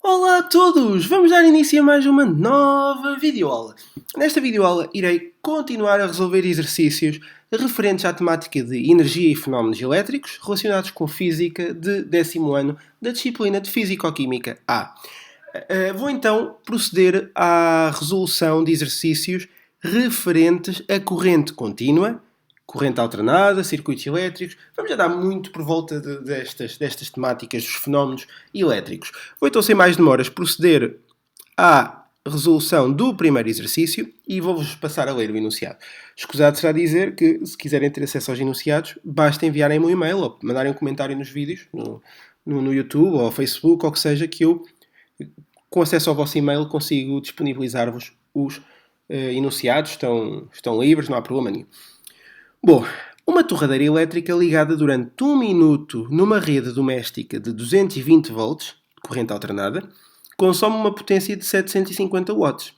Olá a todos! Vamos dar início a mais uma nova videoaula. Nesta videoaula irei continuar a resolver exercícios referentes à temática de energia e fenómenos elétricos relacionados com física de 10º ano da disciplina de Físico-Química A. Vou então proceder à resolução de exercícios referentes a corrente contínua, corrente alternada, circuitos elétricos. Vamos andar muito por volta destas temáticas dos fenómenos elétricos. Vou então, sem mais demoras, proceder à resolução do primeiro exercício e vou-vos passar a ler o enunciado. Escusado será dizer que, se quiserem ter acesso aos enunciados, basta enviarem-me um e-mail ou mandarem um comentário nos vídeos, no YouTube ou Facebook, ou que seja, que eu, com acesso ao vosso e-mail, consigo disponibilizar-vos os enunciados. Estão livres, não há problema nenhum. Bom, uma torradeira elétrica ligada durante 1 minuto numa rede doméstica de 220 volts, corrente alternada, consome uma potência de 750 watts.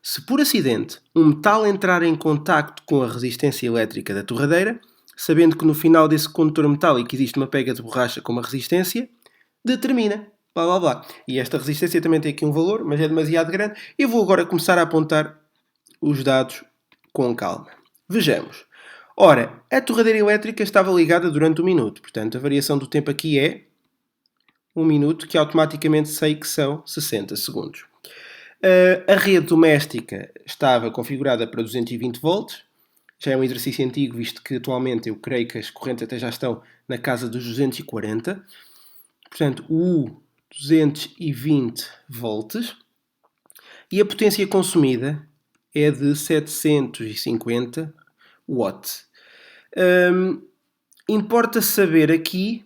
Se por acidente um metal entrar em contacto com a resistência elétrica da torradeira, sabendo que no final desse condutor metálico existe uma pega de borracha com uma resistência, determina. Blá blá blá. E esta resistência também tem aqui um valor, mas é demasiado grande. Eu vou agora começar a apontar os dados com calma. Vejamos. Ora, a torradeira elétrica estava ligada durante 1 minuto. Portanto, a variação do tempo aqui é 1 minuto, que automaticamente sei que são 60 segundos. A rede doméstica estava configurada para 220 volts. Já é um exercício antigo, visto que atualmente eu creio que as correntes até já estão na casa dos 240. Portanto, o 220 volts. E a potência consumida é de 750 watts. Importa saber aqui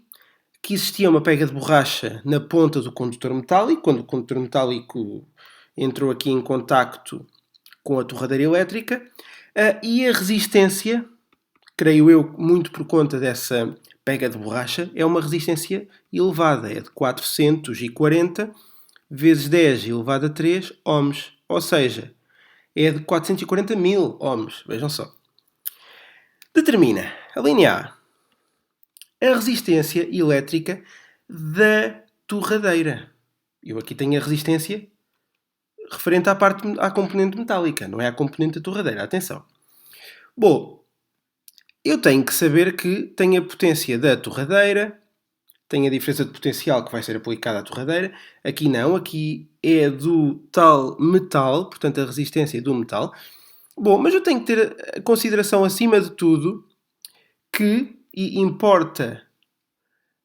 que existia uma pega de borracha na ponta do condutor metálico, quando o condutor metálico entrou aqui em contacto com a torradeira elétrica, e a resistência, creio eu, muito por conta dessa pega de borracha, é uma resistência elevada, é de 440 vezes 10 elevado a 3 ohms, ou seja, é de 440 mil ohms, vejam só. Determina, a linha A resistência elétrica da torradeira. Eu aqui tenho a resistência referente à componente metálica, não é à componente da torradeira. Atenção. Bom, eu tenho que saber que tenho a potência da torradeira, tenho a diferença de potencial que vai ser aplicada à torradeira. Aqui não, aqui é do tal metal, portanto a resistência do metal. Bom, mas eu tenho que ter a consideração, acima de tudo, que importa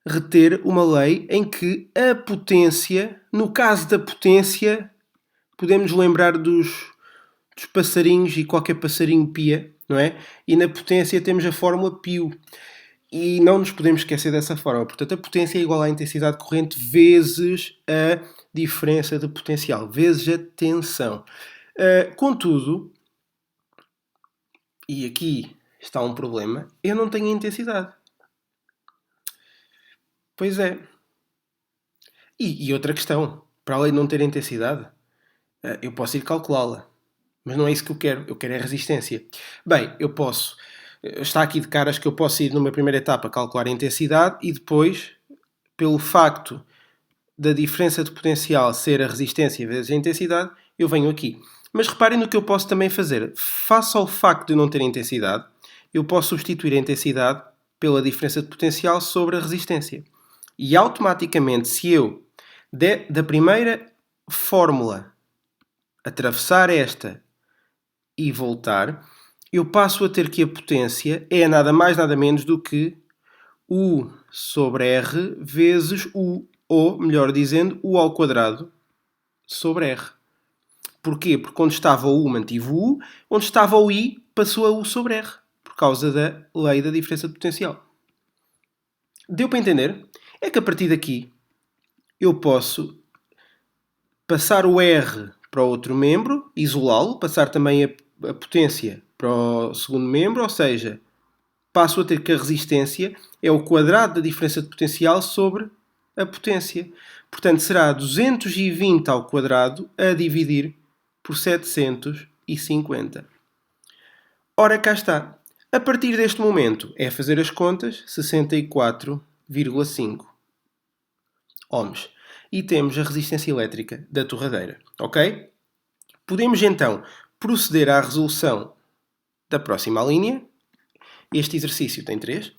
reter uma lei em que a potência, no caso da potência, podemos lembrar dos passarinhos e qualquer passarinho pia, não é? E na potência temos a fórmula π. E não nos podemos esquecer dessa fórmula. Portanto, a potência é igual à intensidade corrente vezes a diferença de potencial, vezes a tensão. Contudo, e aqui está um problema, eu não tenho intensidade. Pois é. E outra questão, para além de não ter intensidade, eu posso ir calculá-la. Mas não é isso que eu quero. Eu quero a resistência. Bem, eu posso. Está aqui de caras que eu posso ir numa primeira etapa calcular a intensidade e depois, pelo facto da diferença de potencial ser a resistência vezes a intensidade, eu venho aqui. Mas reparem no que eu posso também fazer. Face ao facto de não ter intensidade, eu posso substituir a intensidade pela diferença de potencial sobre a resistência. E automaticamente, se eu da primeira fórmula atravessar esta e voltar, eu passo a ter que a potência é nada mais nada menos do que U sobre R vezes U, ou, melhor dizendo, U ao quadrado sobre R. Porquê? Porque onde estava o U mantive o U, onde estava o I passou a U sobre R, por causa da lei da diferença de potencial. Deu para entender? É que a partir daqui eu posso passar o R para o outro membro, isolá-lo, passar também a potência para o segundo membro, ou seja, passo a ter que a resistência é o quadrado da diferença de potencial sobre a potência. Portanto, será 220 ao quadrado a dividir por 750. Ora, cá está. A partir deste momento é fazer as contas, 64,5 ohms. e temos a resistência elétrica da torradeira, ok? Podemos então proceder à resolução da próxima linha. Este exercício tem 3.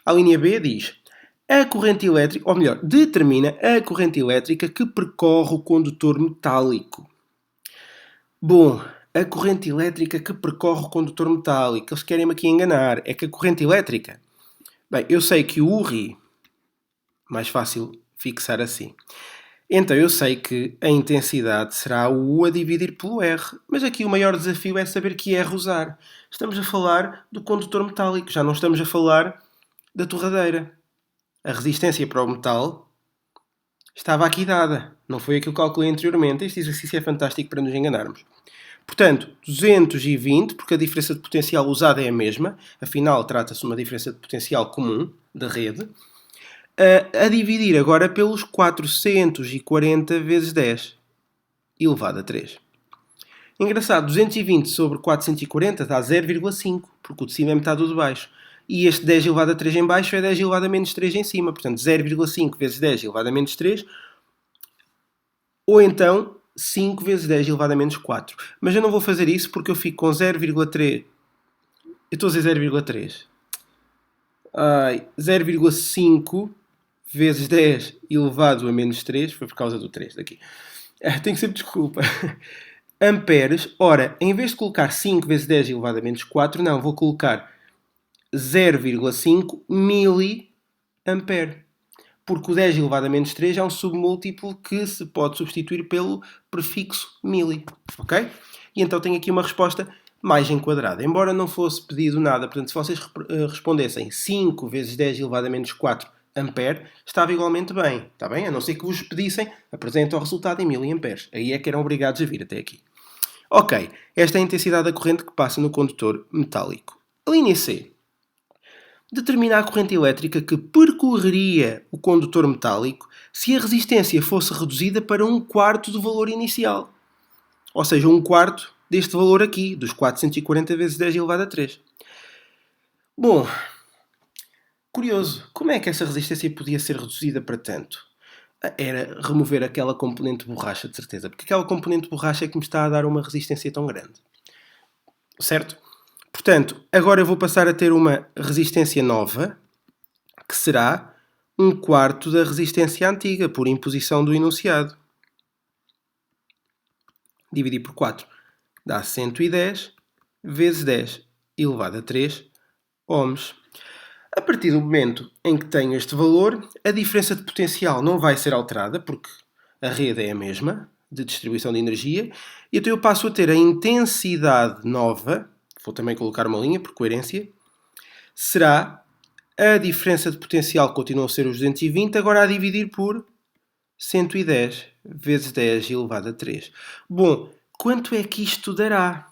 A linha B diz: a corrente elétrica, ou melhor, determina a corrente elétrica que percorre o condutor metálico. Bom, a corrente elétrica que percorre o condutor metálico. Eles querem-me aqui enganar. É que a corrente elétrica... Bem, eu sei que o URI... Mais fácil fixar assim. Então eu sei que a intensidade será o U a dividir pelo R. Mas aqui o maior desafio é saber que R usar. Estamos a falar do condutor metálico. Já não estamos a falar da torradeira. A resistência para o metal estava aqui dada. Não foi aquilo que calculei anteriormente. Este exercício é fantástico para nos enganarmos. Portanto, 220, porque a diferença de potencial usada é a mesma, afinal trata-se de uma diferença de potencial comum da rede, a dividir agora pelos 440 vezes 10 elevado a 3. Engraçado, 220 sobre 440 dá 0,5, porque o de cima é metade do de baixo. E este 10 elevado a 3 em baixo é 10 elevado a menos 3 em cima. Portanto, 0,5 vezes 10 elevado a menos 3, ou então 5 vezes 10 elevado a menos 4. Mas eu não vou fazer isso porque eu fico com 0,3. Eu estou a dizer 0,3. 0,5 vezes 10 elevado a menos 3. Foi por causa do 3 daqui. Tenho sempre desculpa. Amperes. Ora, em vez de colocar 5 vezes 10 elevado a menos 4, não, vou colocar 0,5 miliampere. Porque o 10 elevado a menos 3 é um submúltiplo que se pode substituir pelo prefixo mili. Ok? E então tenho aqui uma resposta mais enquadrada. Embora não fosse pedido nada, portanto, se vocês respondessem 5 vezes 10 elevado a menos 4 ampere, estava igualmente bem. Está bem? A não ser que vos pedissem, apresentem o resultado em miliamperes. Aí é que eram obrigados a vir até aqui. Ok, esta é a intensidade da corrente que passa no condutor metálico. A linha C determina a corrente elétrica que percorreria o condutor metálico se a resistência fosse reduzida para 1/4 do valor inicial. Ou seja, 1/4 deste valor aqui, dos 440 vezes 10 elevado a 3. Bom, curioso, como é que essa resistência podia ser reduzida para tanto? Era remover aquela componente de borracha, de certeza, porque aquela componente de borracha é que me está a dar uma resistência tão grande. Certo? Portanto, agora eu vou passar a ter uma resistência nova, que será 1/4 da resistência antiga, por imposição do enunciado. Dividir por 4 dá 110 vezes 10 elevado a 3 ohms. A partir do momento em que tenho este valor, a diferença de potencial não vai ser alterada, porque a rede é a mesma, de distribuição de energia, e então eu passo a ter a intensidade nova, vou também colocar uma linha por coerência, será a diferença de potencial, que continua a ser os 220, agora a dividir por 110 vezes 10 elevado a 3. Bom, quanto é que isto dará?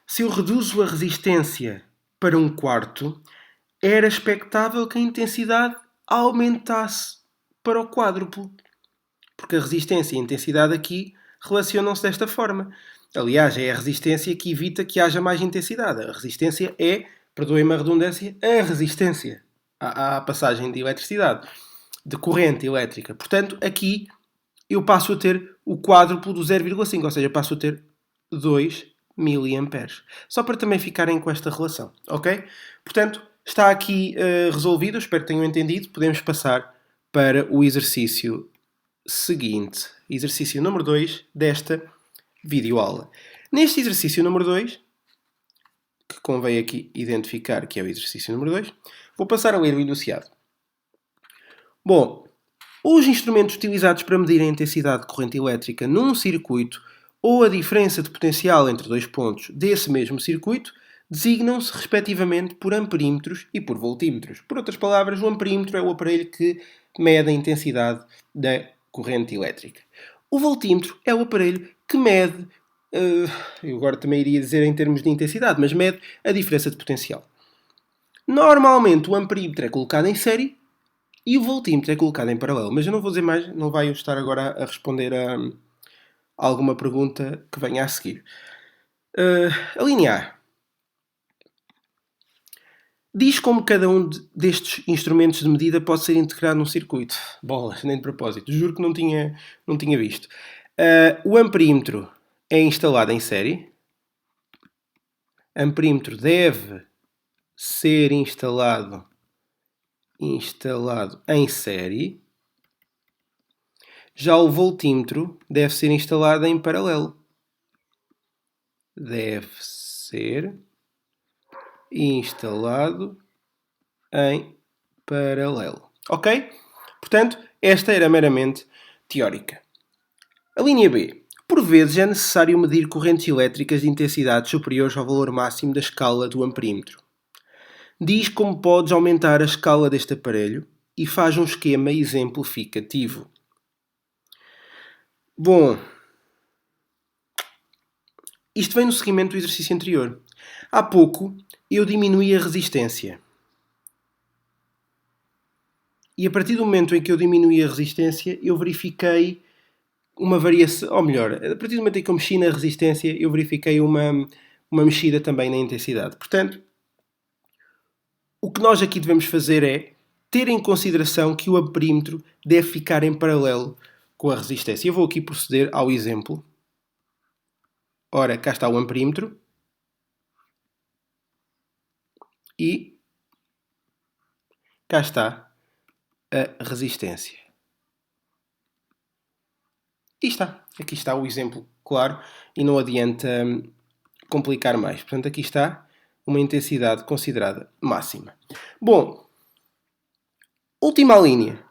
Se eu reduzo a resistência para 1/4, era expectável que a intensidade aumentasse para o quádruplo. Porque a resistência e a intensidade aqui relacionam-se desta forma. Aliás, é a resistência que evita que haja mais intensidade. A resistência é, perdoem-me a redundância, a resistência à passagem de eletricidade, de corrente elétrica. Portanto, aqui eu passo a ter o quádruplo do 0,5, ou seja, passo a ter 2 miliamperes. Só para também ficarem com esta relação, ok? Portanto, está aqui resolvido, espero que tenham entendido. Podemos passar para o exercício seguinte. Exercício número 2 desta videoaula. Neste exercício número 2, que convém aqui identificar que é o exercício número 2, vou passar a ler o enunciado. Bom, os instrumentos utilizados para medir a intensidade de corrente elétrica num circuito ou a diferença de potencial entre dois pontos desse mesmo circuito designam-se respectivamente por amperímetros e por voltímetros. Por outras palavras, o amperímetro é o aparelho que mede a intensidade da corrente elétrica. O voltímetro é o aparelho que mede, eu agora também iria dizer em termos de intensidade, mas mede a diferença de potencial. Normalmente o amperímetro é colocado em série e o voltímetro é colocado em paralelo. Mas eu não vou dizer mais, não vai eu estar agora a responder a alguma pergunta que venha a seguir. A linha A. Diz como cada um destes instrumentos de medida pode ser integrado num circuito. Bolas, nem de propósito. Juro que não tinha visto. O amperímetro é instalado em série. Amperímetro deve ser instalado em série. Já o voltímetro deve ser instalado em paralelo. Deve ser instalado em paralelo. Ok? Portanto, esta era meramente teórica. A linha B. Por vezes é necessário medir correntes elétricas de intensidades superiores ao valor máximo da escala do amperímetro. Diz como podes aumentar a escala deste aparelho e faz um esquema exemplificativo. Bom, isto vem no seguimento do exercício anterior. Há pouco eu diminuí a resistência. E a partir do momento em que eu diminuí a resistência, eu verifiquei uma variação, ou melhor, a partir do momento em que eu mexi na resistência, eu verifiquei uma mexida também na intensidade. Portanto, o que nós aqui devemos fazer é ter em consideração que o amperímetro deve ficar em paralelo com a resistência. Eu vou aqui proceder ao exemplo. Ora, cá está o amperímetro. E cá está a resistência. E está. Aqui está o exemplo claro e não adianta complicar mais. Portanto, aqui está uma intensidade considerada máxima. Bom, última linha.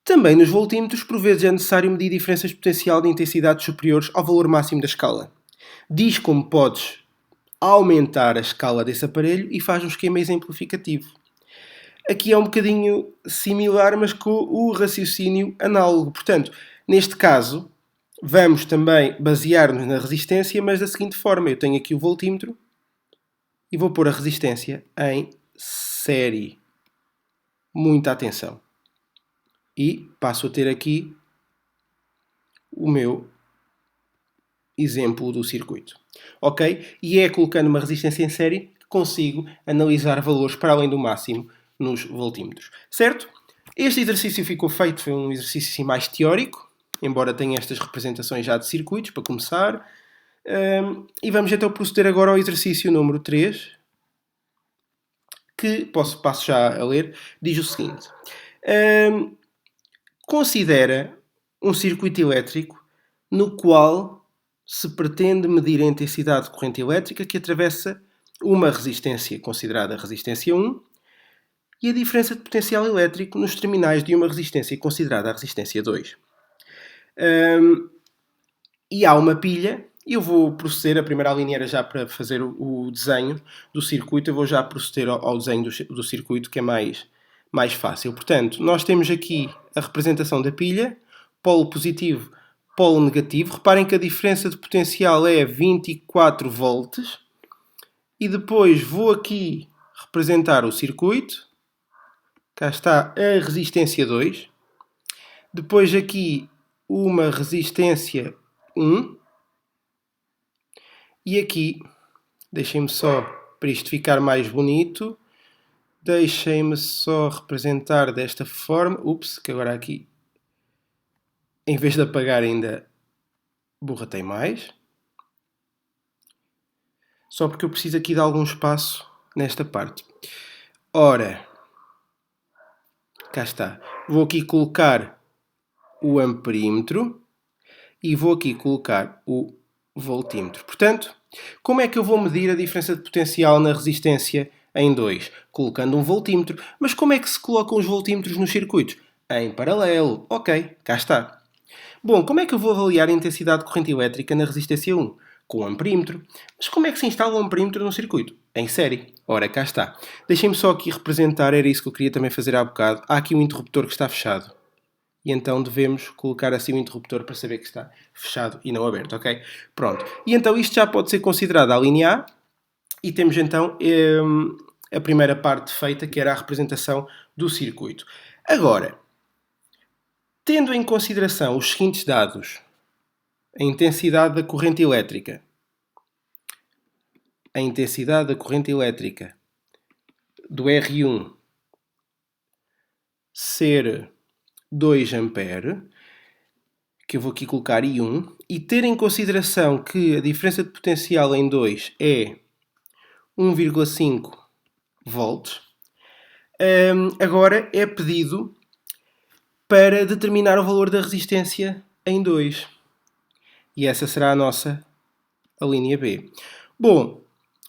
Também nos voltímetros, por vezes é necessário medir diferenças de potencial de intensidades superiores ao valor máximo da escala. Diz como podes aumentar a escala desse aparelho e faz um esquema exemplificativo. Aqui é um bocadinho similar, mas com o raciocínio análogo. Portanto, neste caso, vamos também basear-nos na resistência, mas da seguinte forma. Eu tenho aqui o voltímetro e vou pôr a resistência em série. Muita atenção. E passo a ter aqui o meu exemplo do circuito. Ok? E é colocando uma resistência em série que consigo analisar valores para além do máximo nos voltímetros. Certo? Este exercício ficou feito, foi um exercício assim, mais teórico, embora tenha estas representações já de circuitos, para começar. E vamos então proceder agora ao exercício número 3, que passo já a ler, diz o seguinte. Considera um circuito elétrico no qual se pretende medir a intensidade de corrente elétrica que atravessa uma resistência considerada resistência 1 e a diferença de potencial elétrico nos terminais de uma resistência considerada a resistência 2. E há uma pilha. Eu vou proceder, a primeira linha era já para fazer o desenho do circuito, eu vou já proceder ao desenho do circuito, que é mais fácil. Portanto, nós temos aqui a representação da pilha, polo positivo, polo negativo. Reparem que a diferença de potencial é 24 volts. E depois vou aqui representar o circuito. Cá está a resistência 2. Depois aqui uma resistência 1. E aqui, deixem-me só, para isto ficar mais bonito, deixem-me só representar desta forma. Ups, que agora aqui, em vez de apagar ainda, borratei mais. Só porque eu preciso aqui de algum espaço nesta parte. Ora, cá está. Vou aqui colocar o amperímetro e vou aqui colocar o voltímetro. Portanto, como é que eu vou medir a diferença de potencial na resistência em 2? Colocando um voltímetro. Mas como é que se colocam os voltímetros nos circuitos? Em paralelo. Ok, cá está. Bom, como é que eu vou avaliar a intensidade de corrente elétrica na resistência 1? Com o amperímetro. Mas como é que se instala o amperímetro no circuito? Em série. Ora, cá está. Deixem-me só aqui representar, era isso que eu queria também fazer há bocado. Há aqui um interruptor que está fechado. E então devemos colocar assim o interruptor para saber que está fechado e não aberto, ok? Pronto. E então isto já pode ser considerado a linha A. E temos então a primeira parte feita, que era a representação do circuito. Agora, tendo em consideração os seguintes dados: a intensidade da corrente elétrica, a intensidade da corrente elétrica do R1 ser 2 A, que eu vou aqui colocar I1, e ter em consideração que a diferença de potencial em 2 é 1,5 volts, agora é pedido para determinar o valor da resistência em 2. E essa será a linha B. Bom,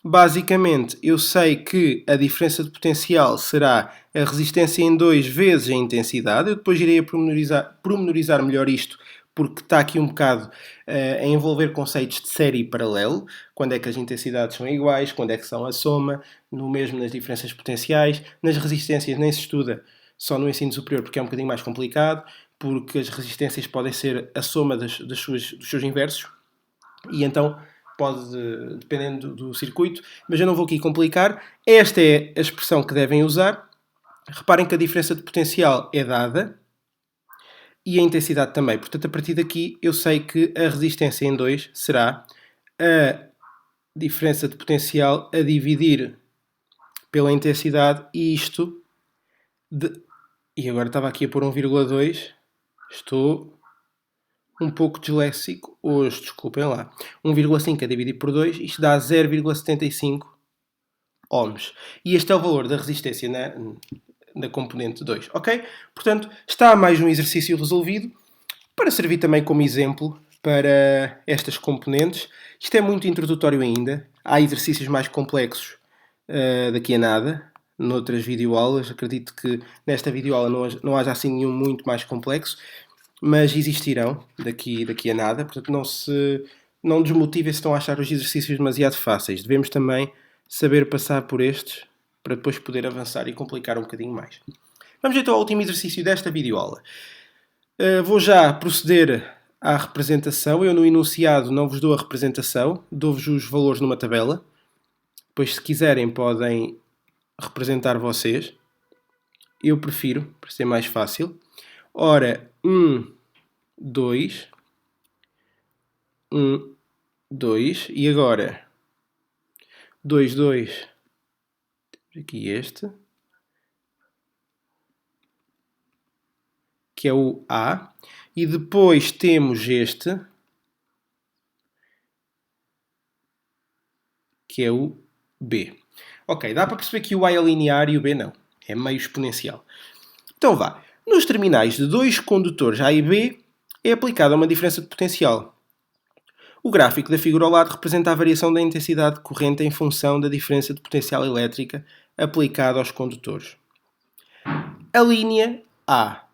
basicamente eu sei que a diferença de potencial será a resistência em 2 vezes a intensidade. Eu depois irei a pormenorizar melhor isto, porque está aqui um bocado a envolver conceitos de série e paralelo. Quando é que as intensidades são iguais, quando é que são a soma, no mesmo nas diferenças potenciais. Nas resistências nem se estuda só no ensino superior, porque é um bocadinho mais complicado, porque as resistências podem ser a soma dos seus inversos, e então pode, dependendo do circuito, mas eu não vou aqui complicar. Esta é a expressão que devem usar. Reparem que a diferença de potencial é dada, e a intensidade também. Portanto, a partir daqui eu sei que a resistência em 2 será a diferença de potencial a dividir pela intensidade, e isto e agora estava aqui a pôr 1,2. Estou um pouco disléxico hoje, desculpem lá. 1,5 a dividir por 2, isto dá 0,75 ohms. E este é o valor da resistência na componente 2, ok? Portanto, está mais um exercício resolvido, para servir também como exemplo para estas componentes. Isto é muito introdutório ainda. Há exercícios mais complexos daqui a nada, noutras videoaulas. Acredito que nesta videoaula não haja assim nenhum muito mais complexo, mas existirão daqui a nada. Portanto, não desmotivem se estão a achar os exercícios demasiado fáceis. Devemos também saber passar por estes para depois poder avançar e complicar um bocadinho mais. Vamos então ao último exercício desta videoaula. Vou já proceder à representação. Eu no enunciado não vos dou a representação, dou-vos os valores numa tabela. Depois, se quiserem, podem representar vocês. Eu prefiro, para ser mais fácil. Ora, 1, 2, 1, 2, e agora 2, 2, temos aqui este, que é o A, e depois temos este, que é o B. Ok, dá para perceber que o A é linear e o B não, é meio exponencial. Então vá, nos terminais de dois condutores A e B é aplicada uma diferença de potencial. O gráfico da figura ao lado representa a variação da intensidade de corrente em função da diferença de potencial elétrica aplicada aos condutores. A linha A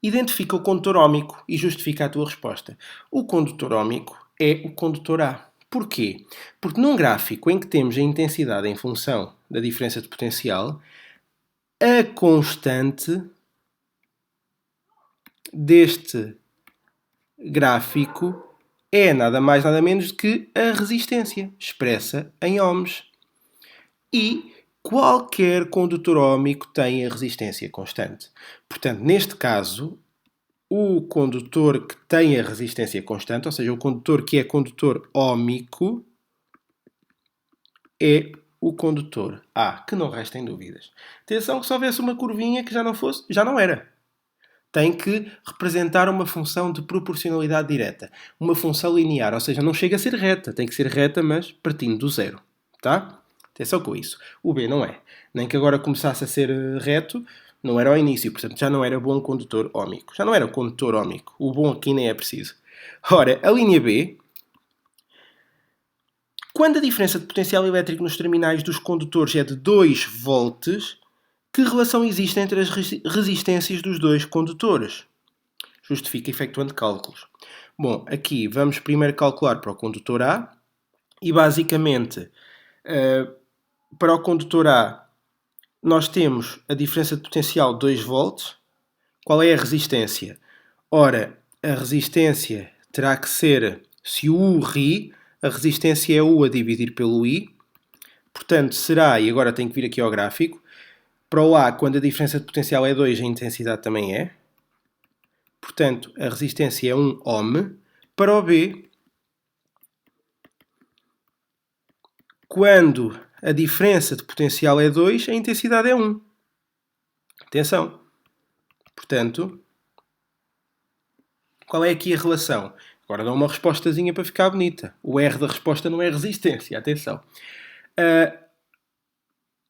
identifica o condutor óhmico e justifica a tua resposta. O condutor óhmico é o condutor A. Porquê? Porque num gráfico em que temos a intensidade em função da diferença de potencial, a constante deste gráfico é nada mais nada menos do que a resistência, expressa em ohms. E qualquer condutor óhmico tem a resistência constante. Portanto, neste caso, o condutor que tem a resistência constante, ou seja, o condutor que é condutor óhmico, é o condutor A, que não restem dúvidas. Atenção que se houvesse uma curvinha que já não fosse, já não era. Tem que representar uma função de proporcionalidade direta. Uma função linear, ou seja, não chega a ser reta. Tem que ser reta, mas partindo do zero. Tá? Atenção com isso. O B não é. Nem que agora começasse a ser reto, não era ao início. Portanto, já não era bom condutor óhmico. Já não era condutor óhmico. O bom aqui nem é preciso. Ora, a linha B. Quando a diferença de potencial elétrico nos terminais dos condutores é de 2 volts, que relação existe entre as resistências dos dois condutores? Justifica efetuando cálculos. Bom, aqui vamos primeiro calcular para o condutor A e basicamente para o condutor A nós temos a diferença de potencial 2 volts. Qual é a resistência? Ora, a resistência terá que ser, se o U ri, a resistência é U a dividir pelo I. Portanto, será, e agora tenho que vir aqui ao gráfico, para o A, quando a diferença de potencial é 2, a intensidade também é. Portanto, a resistência é 1 ohm. Para o B, quando a diferença de potencial é 2, a intensidade é 1. Atenção. Portanto, qual é aqui a relação? Agora dá uma respostazinha para ficar bonita. O R da resposta não é resistência. Atenção.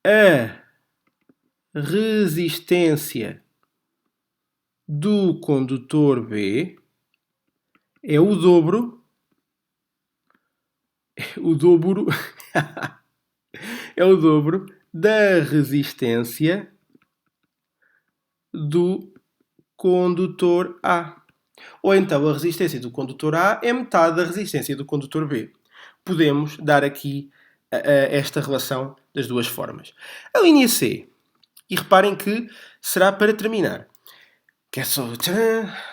A resistência do condutor B é o dobro é o dobro da resistência do condutor A. Ou então a resistência do condutor A é metade da resistência do condutor B. Podemos dar aqui esta relação das duas formas. A linha C. E reparem que será para terminar. Que é só...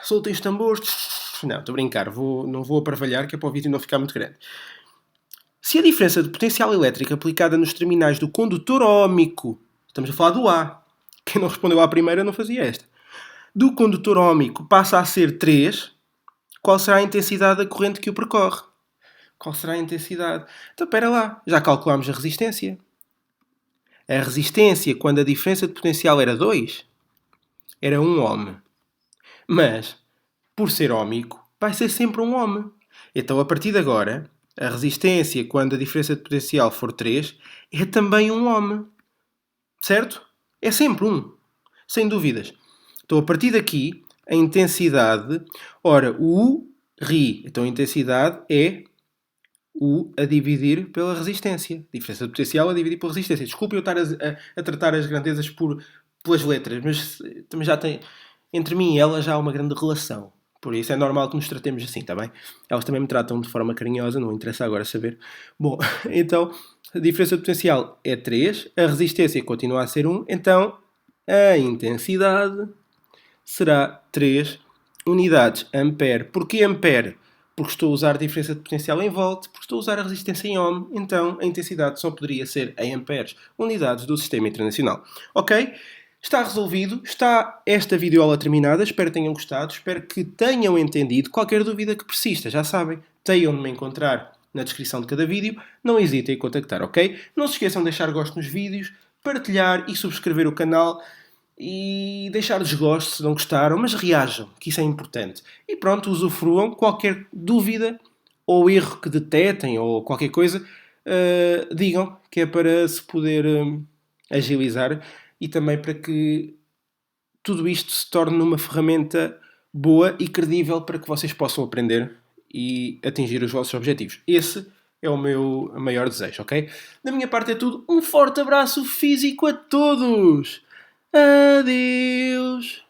Soltem os tambores. Não, estou a brincar. Não vou aparvalhar, que é para o vídeo não ficar muito grande. Se a diferença de potencial elétrico aplicada nos terminais do condutor óhmico, estamos a falar do A, quem não respondeu à primeira não fazia esta, do condutor óhmico passa a ser 3, qual será a intensidade da corrente que o percorre? Qual será a intensidade? Então, espera lá, já calculámos a resistência. A resistência, quando a diferença de potencial era 2, era 1 ohm. Mas, por ser óhmico, vai ser sempre 1 ohm. Então, a partir de agora, a resistência, quando a diferença de potencial for 3, é também 1 ohm. Certo? É sempre 1. Sem dúvidas. Então, a partir daqui, a intensidade... Ora, o RI, então a intensidade é U a dividir pela resistência. Diferença de potencial a dividir pela resistência. Desculpe eu estar a tratar as grandezas pelas letras, mas também já tem... Entre mim e ela já há uma grande relação. Por isso é normal que nos tratemos assim, está bem? Elas também me tratam de forma carinhosa, não interessa agora saber. Bom, então, a diferença de potencial é 3, a resistência continua a ser 1, então a intensidade será 3 unidades ampere. Porquê ampere? Porque estou a usar a diferença de potencial em volt, porque estou a usar a resistência em ohm, então a intensidade só poderia ser em amperes, unidades do sistema internacional. Ok? Está resolvido, está esta videoaula terminada, espero que tenham gostado, espero que tenham entendido. Qualquer dúvida que persista, já sabem, têm onde me encontrar na descrição de cada vídeo, não hesitem em contactar, ok? Não se esqueçam de deixar gosto nos vídeos, partilhar e subscrever o canal e deixar desgosto se não gostaram, mas reajam, que isso é importante. E pronto, usufruam. Qualquer dúvida ou erro que detetem ou qualquer coisa, digam, que é para se poder agilizar e também para que tudo isto se torne uma ferramenta boa e credível para que vocês possam aprender e atingir os vossos objetivos. Esse é o meu maior desejo, ok? Da minha parte é tudo. Um forte abraço físico a todos! Adeus!